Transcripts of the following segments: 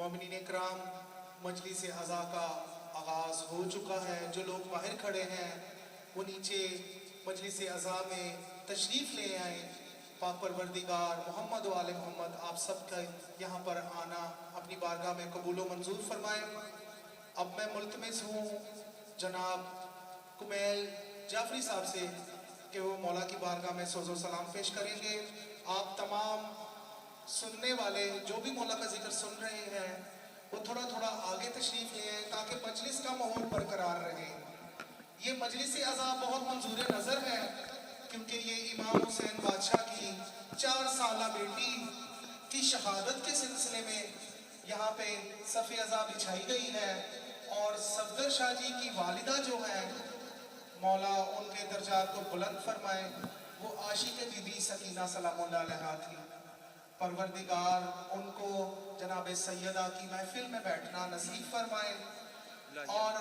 मोमिनीन इकराम, मजलिस अज़ा का आगाज़ हो चुका है। जो लोग बाहर खड़े हैं वो नीचे मजलिस अज़ा में तशरीफ़ ले आए। पाक परवरदिगार मोहम्मद व आले मोहम्मद आप सबका यहाँ पर आना अपनी बारगाह में कबूल व मंजूर फरमाए। अब मैं मुल्तमिस हूँ जनाब कुमैल जाफरी साहब से कि वो मौला की बारगाह में सोज़ो सलाम पेश करेंगे। आप तमाम सुनने वाले जो भी मौला का जिक्र सुन रहे हैं वो थोड़ा थोड़ा आगे तशरीफ ले आए ताकि मजलिस का माहौल बरकरार रहे। ये मजलिस अज़ा बहुत मंजूर नज़र है क्योंकि ये इमाम हुसैन बादशाह की 4 साला बेटी की शहादत के सिलसिले में यहाँ पे सफ़े अज़ा बिछाई गई है और सफदर शाह जी की वालिदा जो है मौला उनके दर्जात को बुलंद फरमाए, वो आशिक बीबी सकीना सलामुल्लाह अलैहा थी। परवरदिगार उनको जनाब सैयदा की महफिल में बैठना नसीब फरमाए और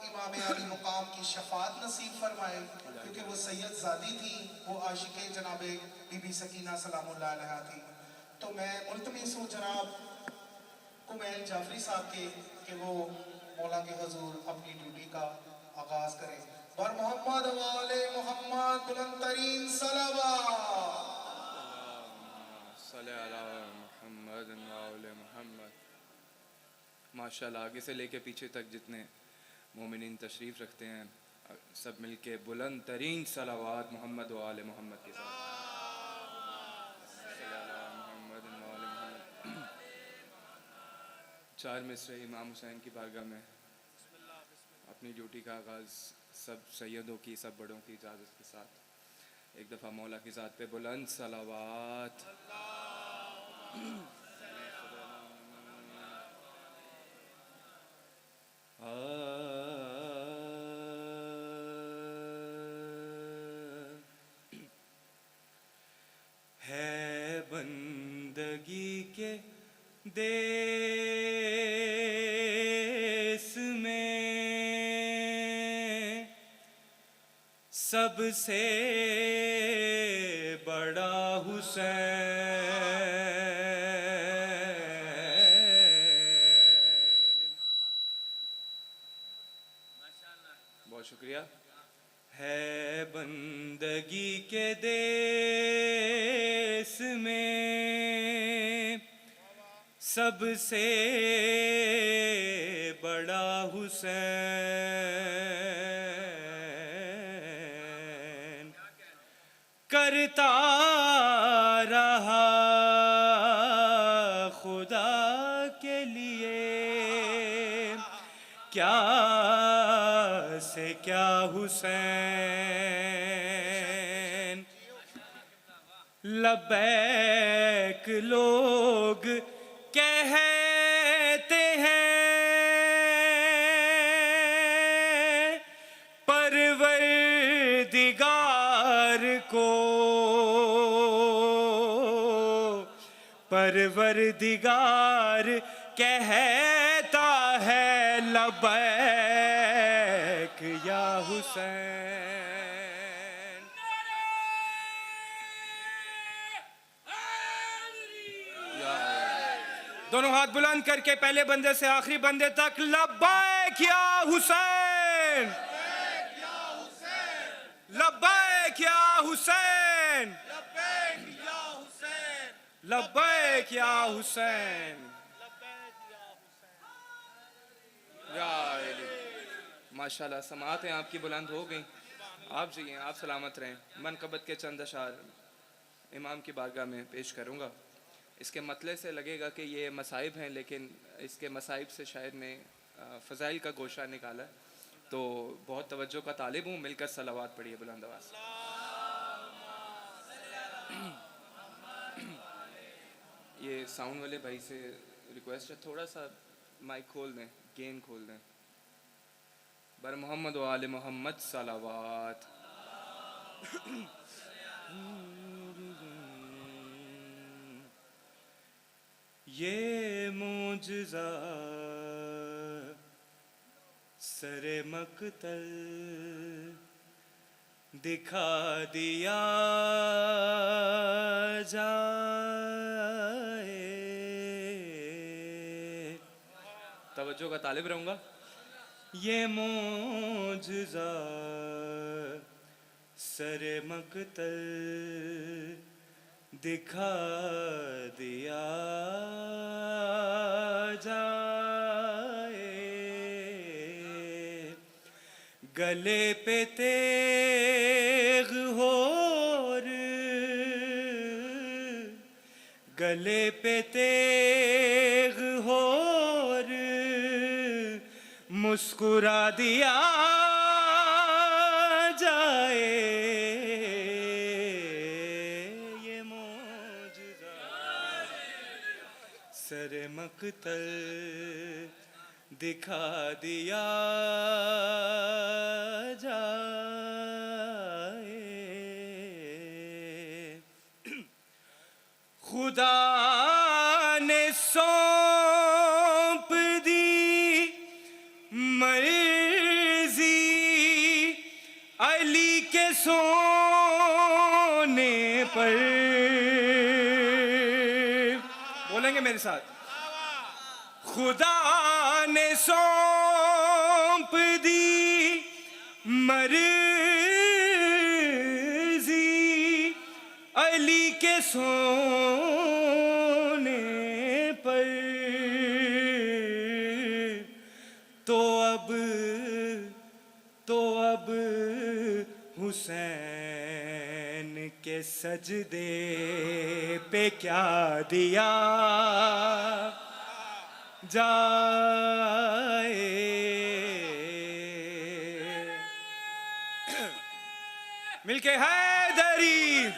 इमाम अली मुकाम की शफात नसीब फरमाए क्योंकि वो सैयद ज़ादी थी, वो आशिक जनाब बीबी सकीना सलामुल्लाह अलैहा थी। तो मैं मुल्तमिस हूँ जनाब कुमैल जाफरी साहब के कि वो मौला के हजूर अपनी ड्यूटी का आगाज़ करें। बर मोहम्मद वाले मोहम्मद बुलंद तरीन सलावत। माशाल्लाह, आगे से लेके पीछे तक जितने मोमिनीन तशरीफ़ रखते हैं सब मिलके बुलंद तरीन सलावात मोहम्मद व आले मोहम्मद के साथ। चार मिसरे इमाम हुसैन की बारगाह में अपनी ड्यूटी का आगाज़ सब सैयदों की, सब बड़ों की इजाज़त के साथ एक दफ़ा मौला की ज़ात पे बुलंद सलावात। है बंदगी के देश में सबसे बड़ा हुसैन। बहुत शुक्रिया। है बंदगी के देश में सबसे बड़ा हुसैन, करता रहा खुदा के लिए क्या से क्या हुसैन। लब्बैक लोग कहते हैं परवरदिगार को, परवरदिगार कहता है लब्बैक या हुसैन। दोनों हाथ बुलंद करके पहले बंदे से आखिरी बंदे तक लब्बैक या हुसैन, लब्बैक या हुसैन, लब्बैक या हुसैन। माशाल्लाह समातें आपकी बुलंद हो गई। आप जिए, आप सलामत रहें। मनकबत के चंद अशार इमाम की बारगाह में पेश करूँगा। इसके मतले से लगेगा कि ये मसाइब हैं, लेकिन इसके मसाइब से शायद ने फ़ज़ाइल का गोशा निकाला। तो बहुत तवज्जो का तालिब हूँ, मिलकर सलावात पढ़िए बुलंद आवाज़। ये साउंड वाले भाई से रिक्वेस्ट है, थोड़ा सा माइक खोल दें, गेन खोल दें। बर मोहम्मद व आले मोहम्मद सलावात। ये मोजज़ा सरे मक़तल दिखा दिया जाए, तवज्जो का तालिब रहूँगा। ये मोजज़ा सरे मकतल दिखा दिया जाए, गले पे तेग हो गले पे तेग हो मुस्कुरा दिया जाए, ये मौजज़ा सरे मकतल दिखा दिया जाए। खुदा ने सौंप दी मर्जी अली के सोने पर, बोलेंगे मेरे साथ, खुदा ने सौंप दी मर्जी अली के सोने पर, तो अब हुसैन के सजदे पे क्या दिया जाए। मिलके हैदरी,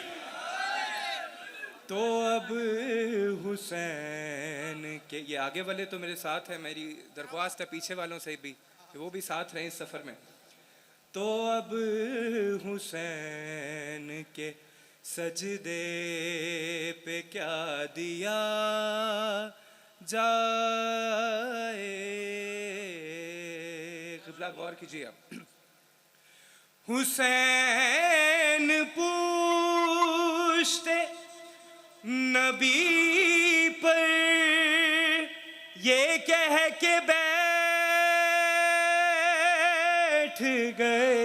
तो अब हुसैन के, ये आगे वाले तो मेरे साथ है, मेरी दरख्वास्त है पीछे वालों से भी कि वो भी साथ रहें इस सफ़र में। तो अब हुसैन के सजदे पे क्या दिया जाए। क़िबला गौर कीजिए अब। हुसैन पूछते नबी पर ये कह के बैठ गए,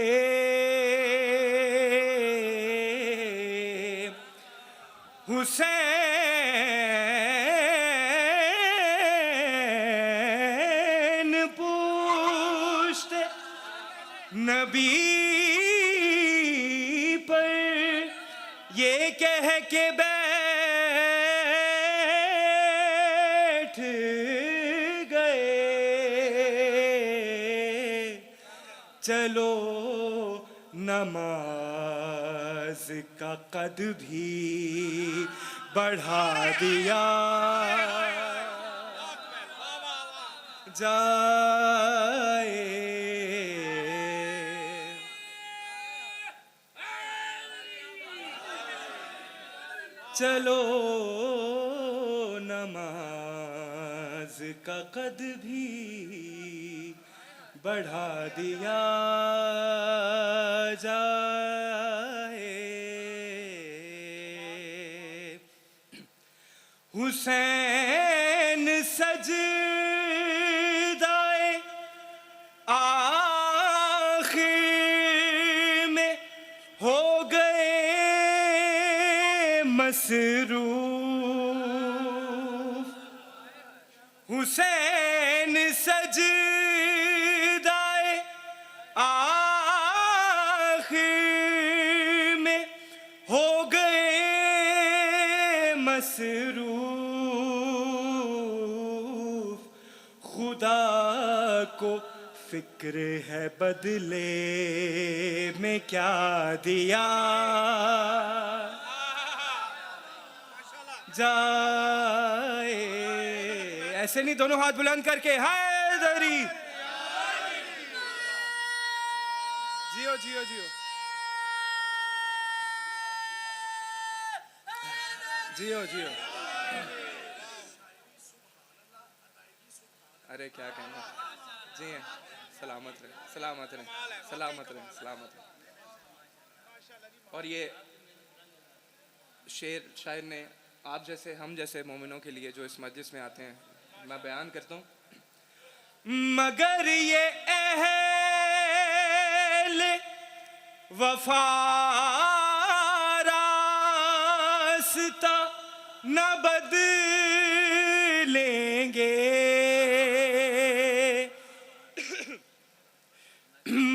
हुसैन पूछते नबी पर ये कह के बैठ गए, चलो नमाज का कद भी बढ़ा दिया जाए। चलो नमाज का कद भी बढ़ा दिया जाए। हुसैन सजदाए आखिर में हो गए मसरूफ, हुसैन सजदाए आखिर में हो गए मसरूफ, खुदा को फिक्र है बदले में क्या दिया जाए। ऐसे नहीं, दोनों हाथ बुलंद करके हैदरी, जियो जियो जियो जियो जियो। अरे क्या कहना, जी हैं, सलामत रहे सलामत रहे सलामत रहे सलामत रहे। और ये शेर शायर ने आप जैसे हम जैसे मोमिनों के लिए जो इस मजलिस में आते हैं, मैं बयान करता हूँ। मगर ये अहल वफा रास्ता न बदलेंगे,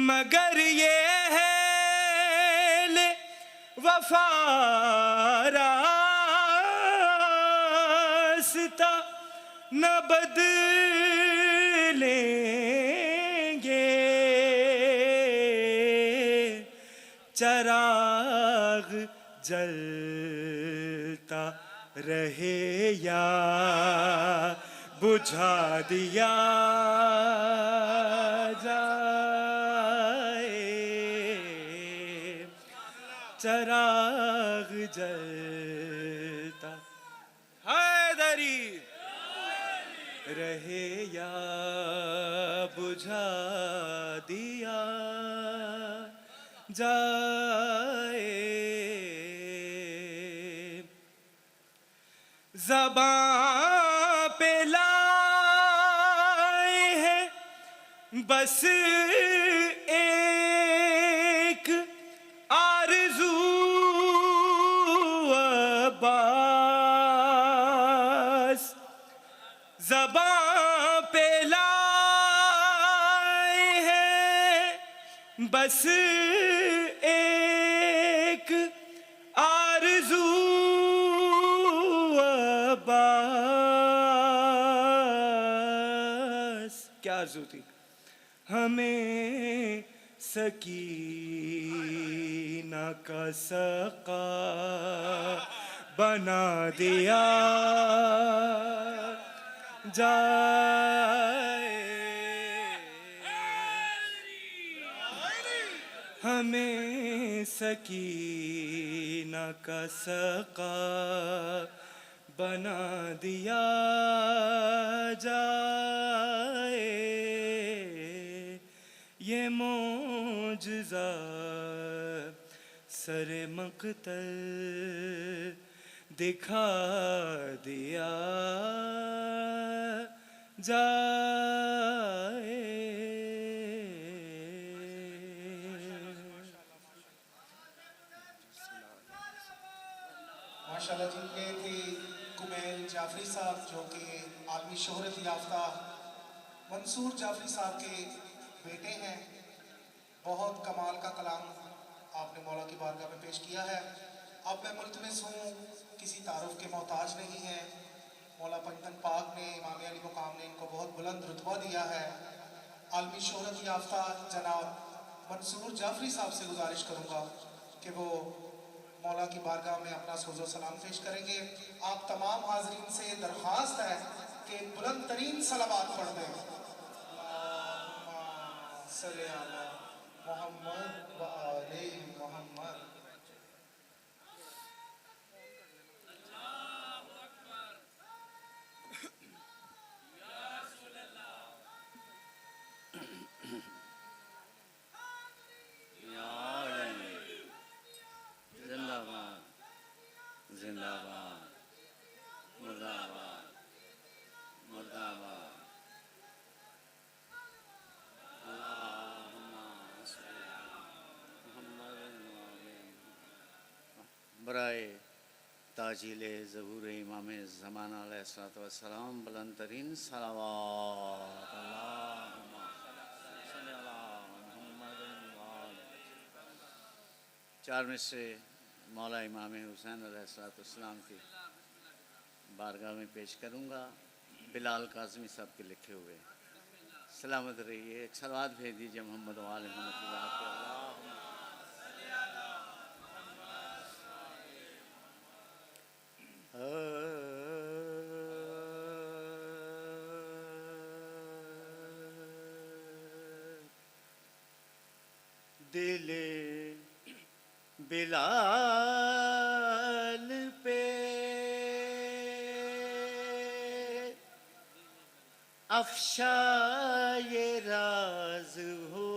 मगर ये अहल वफा रास्ता न बदलेंगे। चराग जलता रहे या बुझा दिया जाए, चराग जलता हैदरी रहे या बुझा दिया जाए। ज़बां पे लाए हैं बस एक आरज़ू अब्बास, ज़बां पे लाए हैं बस एक आरज़ू अब्बास। क्या आरज़ू थी? हमें सकीना का सका बना दिया जाए, हमें सकीना का सका बना दिया जाए। ये मौजज़ा सरे मक़तल दिखा दिया जाए। माशाल्लाह जी, ये थे कुमैल जाफरी साहब जो कि आलमी शोहरत याफ्ता मंसूर जाफरी साहब के बेटे हैं। बहुत कमाल का कलाम आपने मौला की बारगाह में पेश किया है। अब मैं मुल्तमिस हूँ, किसी तारुफ के मोहताज नहीं है। मौला पंजतन पाक ने, इमाम अली मुकाम ने इनको बहुत बुलंद रुतबा दिया है। आलमी शोहरत याफ्ता जनाब मंसूर जाफरी साहब से गुजारिश करूँगा कि वो मौला की बारगाह में अपना सोज़ो सलाम पेश करेंगे। आप तमाम हाज़रीन से दरख्वास्त है कि बुलंद तरीन सलावात पढ़ दें। सल्ले अला मोहम्मद व आले मोहम्मद। जिंदाबाद जिंदाबाद मुर्दाबाद मुर्दाबाद। बराए ताजीले ज़हूर इमाम ज़माना अलैहिस्सलातु वस्सलाम बुलंद तरीन सलावात अल्लाहुम्मा सल्ली अला मुहम्मदिन व आले। चार में से मौला इमाम हुसैन अलैहिस्सलातु वस्सलाम की बारगाह में पेश करूँगा। बिलाल काज़मी साहब के लिखे हुए। सलामत रहिए। एक सलावत भेज दीजिए मोहम्मद वाले मोहम्मद के। दिले बिलाल पे अफ़शा ये राज हो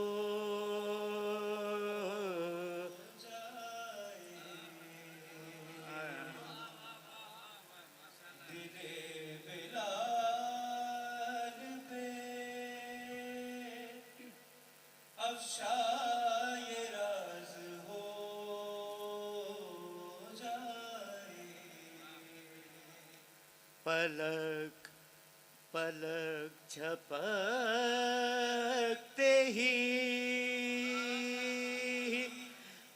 पलक पलक झपकते ही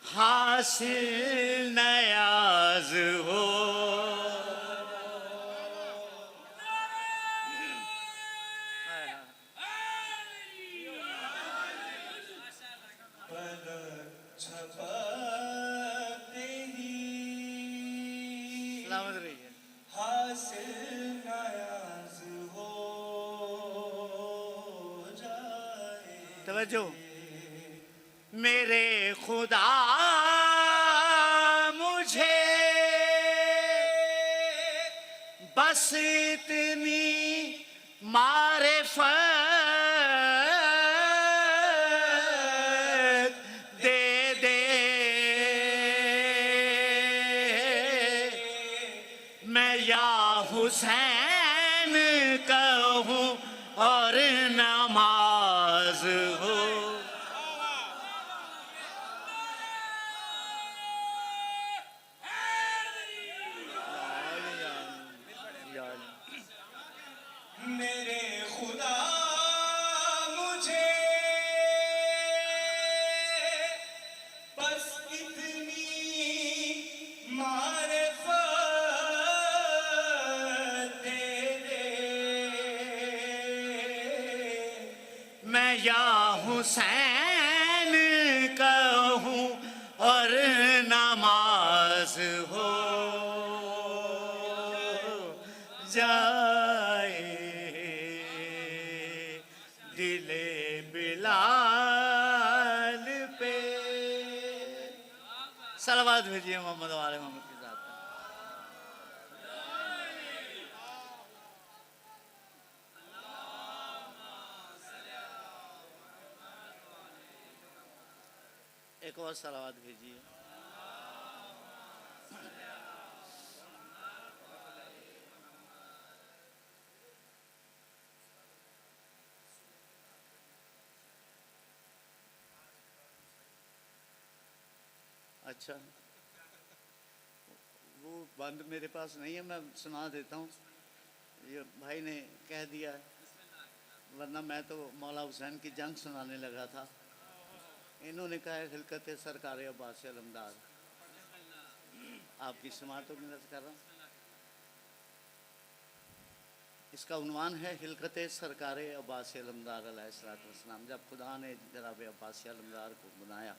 हासिल नयाज हो। छपते ही सलामत रहिए। हासिल नयाज हो जाए। तवज्जो। मेरे खुदा मुझे बस इतनी मारिफत दे दे, मैं या हुसैन कहूँ और नमाज हो। मेरे खुदा मुझे बस इतनी मारिफत दे दे, मैं या हुसैन कहूँ और नमाज हो जाए। दिले बिलाल पे सलावत भेजिए मोहम्मद वाले मोहम्मद के साथ। एक और सलावत भेजिए। अच्छा, वो बंद मेरे पास नहीं है, मैं सुना देता हूँ। ये भाई ने कह दिया, वरना मैं तो मौला हुसैन की जंग सुनाने लगा था। इन्होंने कहा है खिलकत सरकार अब्बास अलमदार। आपकी समातों की नज़र कर रहा हूँ। इसका उन्वान है हिलकत सरकार अब्बास अलमदार अलैहिस्सलाम। जब खुदा ने जनाब अब्बास अलमदार को बनाया,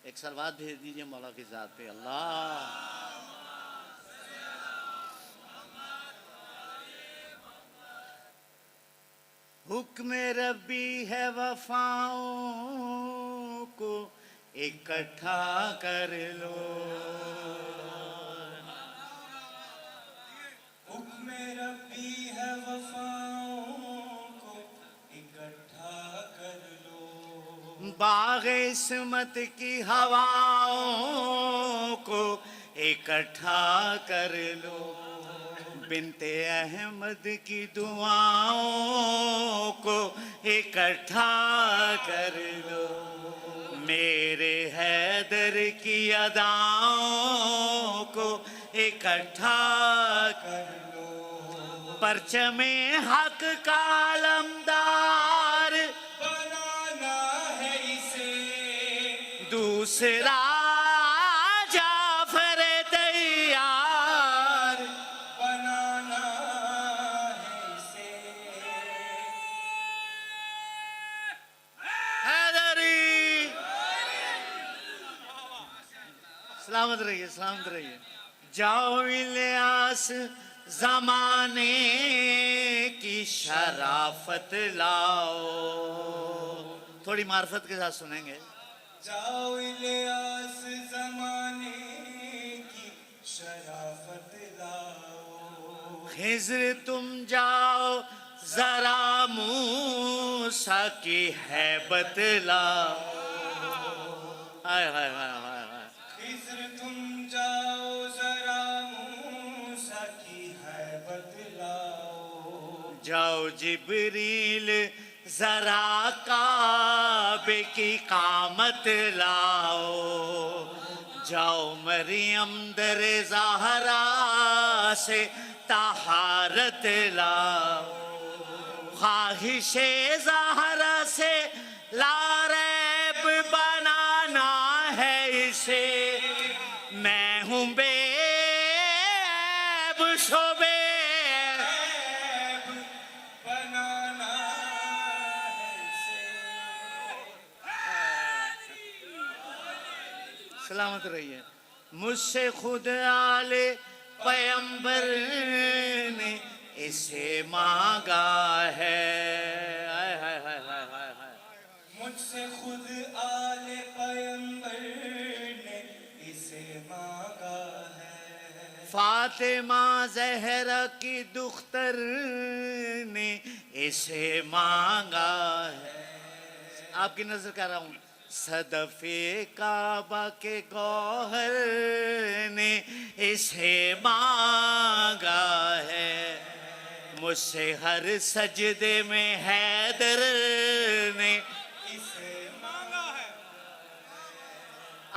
एक सलवात भेज दीजिए मौला की ज़ात पे। अल्लाह हुक्म रब्बी है वफाओं को इकट्ठा कर लो। हुक्म रब्बी है वफाओं को इकट्ठा कर लो। बाग़ इस्मत की हवाओं को इकट्ठा कर लो। बिनते अहमद की दुआओं को इकट्ठा कर लो। मेरे हैदर की अदाओं को इकट्ठा कर लो। परचमे हक का अलमदार बनाना है इसे, दूसरा जाफर तैयार। बनाना है इसे। हैदरी सलामत रहिए, सलामत रहिए। जाओ इलियास जमाने की शराफत लाओ। थोड़ी मार्फत के साथ सुनेंगे। जाओ इलियास जमाने की शराफत लाओ। खिज़्र तुम जाओ जरा मूसा की हैबत लाओ। हाय हाय हाय हाय हाय। खिज़्र तुम जाओ जरा मूसा की हैबत लाओ। जाओ जिब्रील जरा काबे की कामत लाओ। जाओ मरियम दर ज़हरा से तहारत लाओ, ख्वाहिशे ज़हरा से लारैब बनाना है इसे, मैं हूँ बेऐब शोबे बनाना सलामत रहिए। मुझसे खुद आले पैगंबर ने इसे मांगा है, हाय हाय हाय हाय हाय हाय। मुझसे खुद आले पैगंबर ने इसे मांगा है, फातिमा ज़हरा की दुख्तर ने इसे मांगा है। आपकी नजर कर रहा हूँ। सदफे काबा के गौहर ने इसे मांगा है, मुझसे हर सजदे में हैदर ने इसे मांगा है।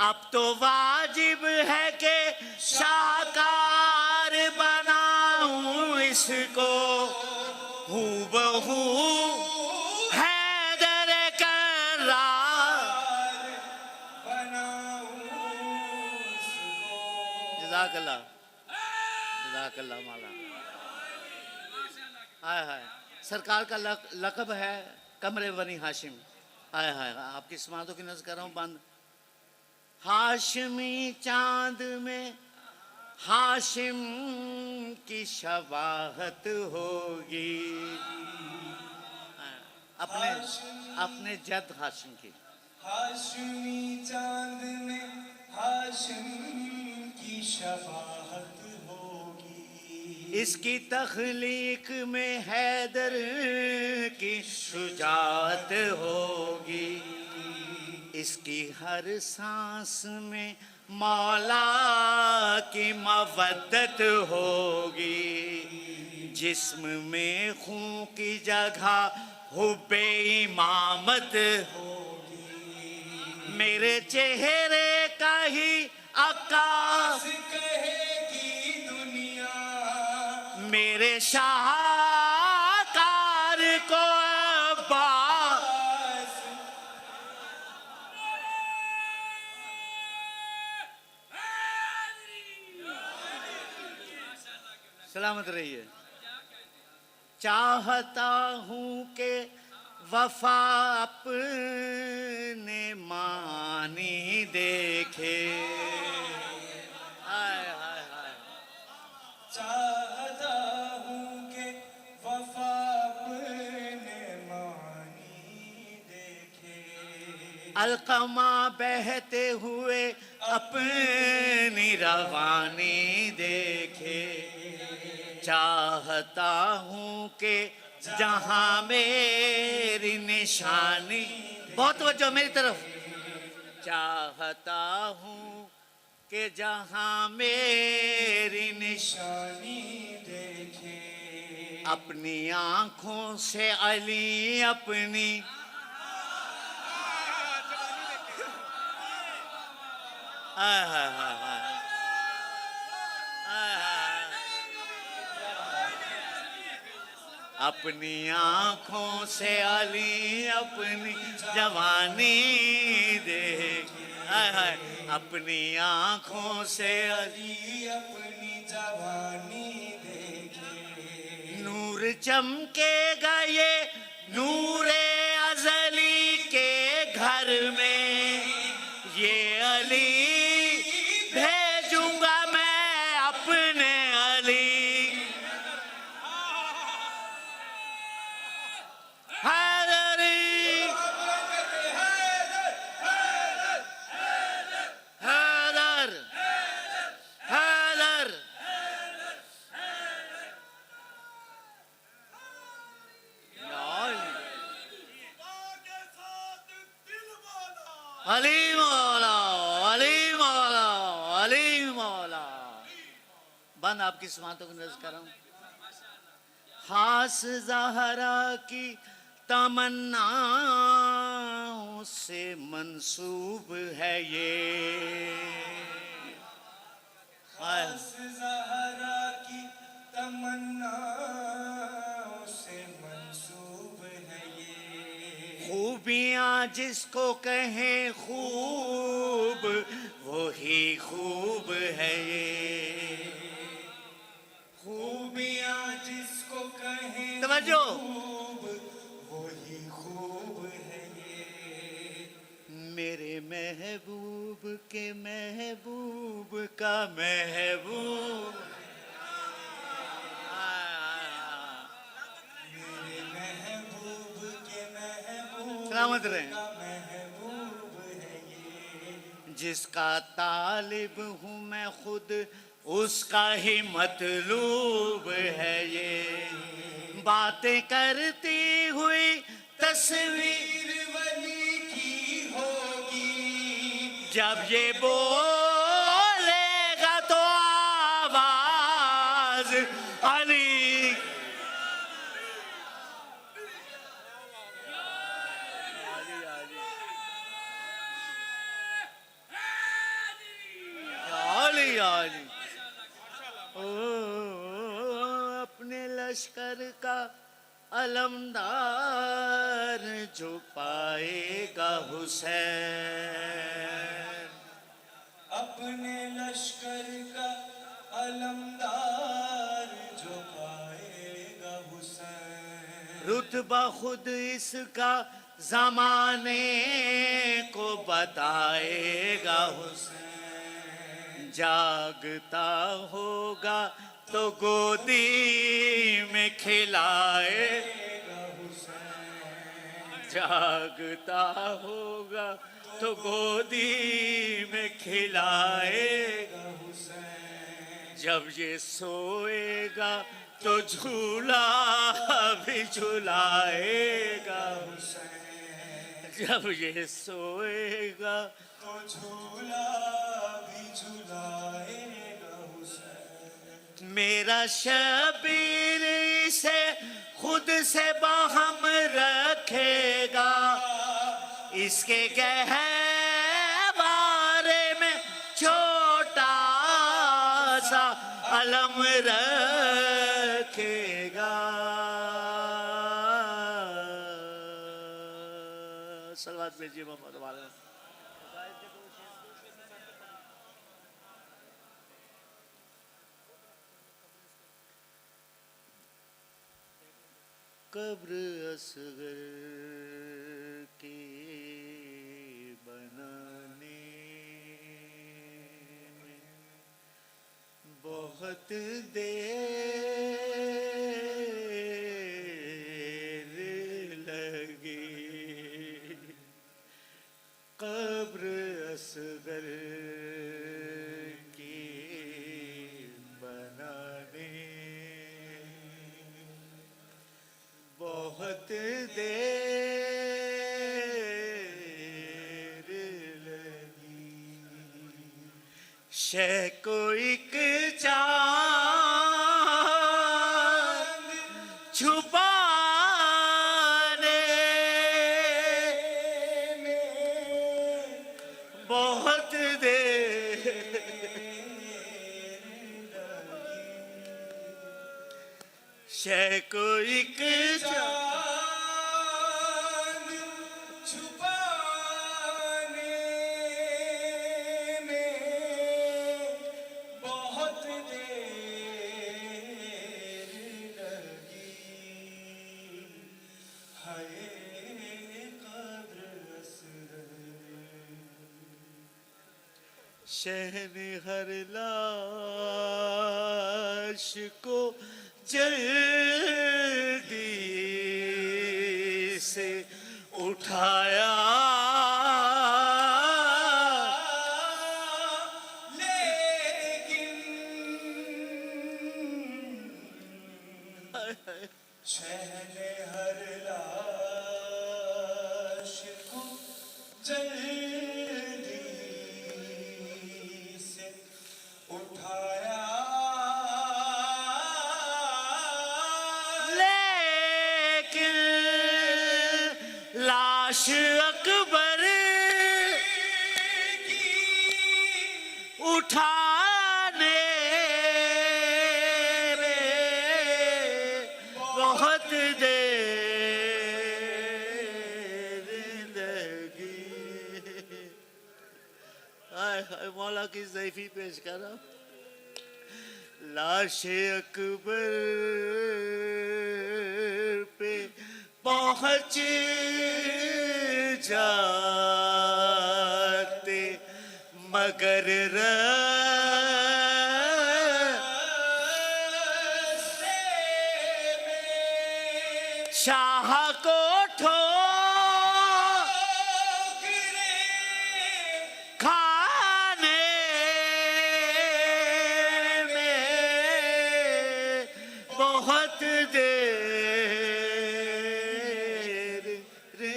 अब तो वाजिब है कि शाहकार बनाऊं इसको, हूबहू हैदर कर्रार बनाऊं उसको। जज़ाकल्लाह जज़ाकल्लाह मौला। हाय हाय, सरकार का लक़ब है कमरे बनी हाशिम। हाय हाय, आपकी समातों की नज़र कर रहा हूँ बंद। हाशिमी चांद में हाशिम की शबाहत होगी, अपने अपने जद हाशिम की। हाशमी चांद में हाशिम की शबाहत होगी, इसकी तख्लीक में हैदर की शुजात होगी, इसकी हर सांस में मौला की मवद्दत होगी, जिस्म में खून की जगह हुब्बे इमामत होगी, मेरे चेहरे का ही अक्कास कहेगी दुनिया, मेरे शाहकार को अब्बास। सलामत रहिए। चाहता हूँ कि वफा अपने मानी देखे, हाय हाय हाय। चाहता हूँ कि वफा अपने मानी देखे, अलकमा बहते हुए अपनी रवानी देखे, चाहता हूँ कि जहाँ मेरी निशानी, बहुत वजह मेरी तरफ, चाहता हूँ कि जहाँ मेरी निशानी देखे, अपनी आँखों से अली अपनी हाय हाय हाय हाय हाय हाय। अपनी आँखों से अली अपनी जवानी देख, हाय हाय, अपनी आँखों से अली अपनी जवानी देखे, नूर चमकेगा ये नूरे अजली के घर में, ये अली भेजूंगा मैं अपने अली, हैदरी हैदर हैदर। अली मौला अली मौला अली मौला। बंद आपकी समातों को नजर कर रहा हूं। खास ज़हरा की तमन्नाओं से मंसूब है ये, ज़हरा की तमन्ना खूबियां जिसको कहें खूब वही खूब है ये, खूबियां जिसको कहें तवज्जो, खूब वही खूब है ये। मेरे महबूब के महबूब का महबूब, मेरे महबूब के महबूब सलामत रहे। का महबूब है ये। जिसका तालिब हूँ मैं खुद उसका ही मतलूब है ये, बातें करती हुई तस्वीर वीर वली की होगी, जब ये बोलेगा तो आवाज अली। अली अली ओ अपने लश्कर का अलमदार जो पाएगा हुसैन, अपने लश्कर का अलमदार जो पाएगा हुसैन। रुतबा खुद इसका जमाने को बताएगा हुसैन, जागता होगा तो गोदी में खिलाएगा हुसैन, जागता होगा तो गोदी में खिलाएगा हुसैन, जब ये सोएगा तो झूला भी झुलाएगा हुसैन, जब ये सोएगा तो झूला भी झुलाएगा हुसैन। मेरा शबीर इसे खुद से बाहम रखेगा, इसके गहवारे में छोटा सा अलम रखेगा। सलवात भेजिए मोहम्मद वाले। कब्र असगर की बनाने में बहुत देर लगी, कब्र असगर की बनाने बहुत देर लगी, शह को एक चांद छुपाने में बहुत देर लगी, शह को एक चांद छुपाने में बहुत देर लगी, हाय कब्र असगर। शहन हर लाश को जल्दी से उठाया, शहन हर लाश को जल्दी से उठाया, लेकिन लाश अकबर उठाने में बहुत देर पेश कर रहा हूं। लाशे अकबर पे पहुंच जाते मगर शाह को खाने में बहुत देर रे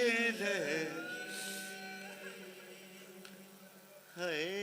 है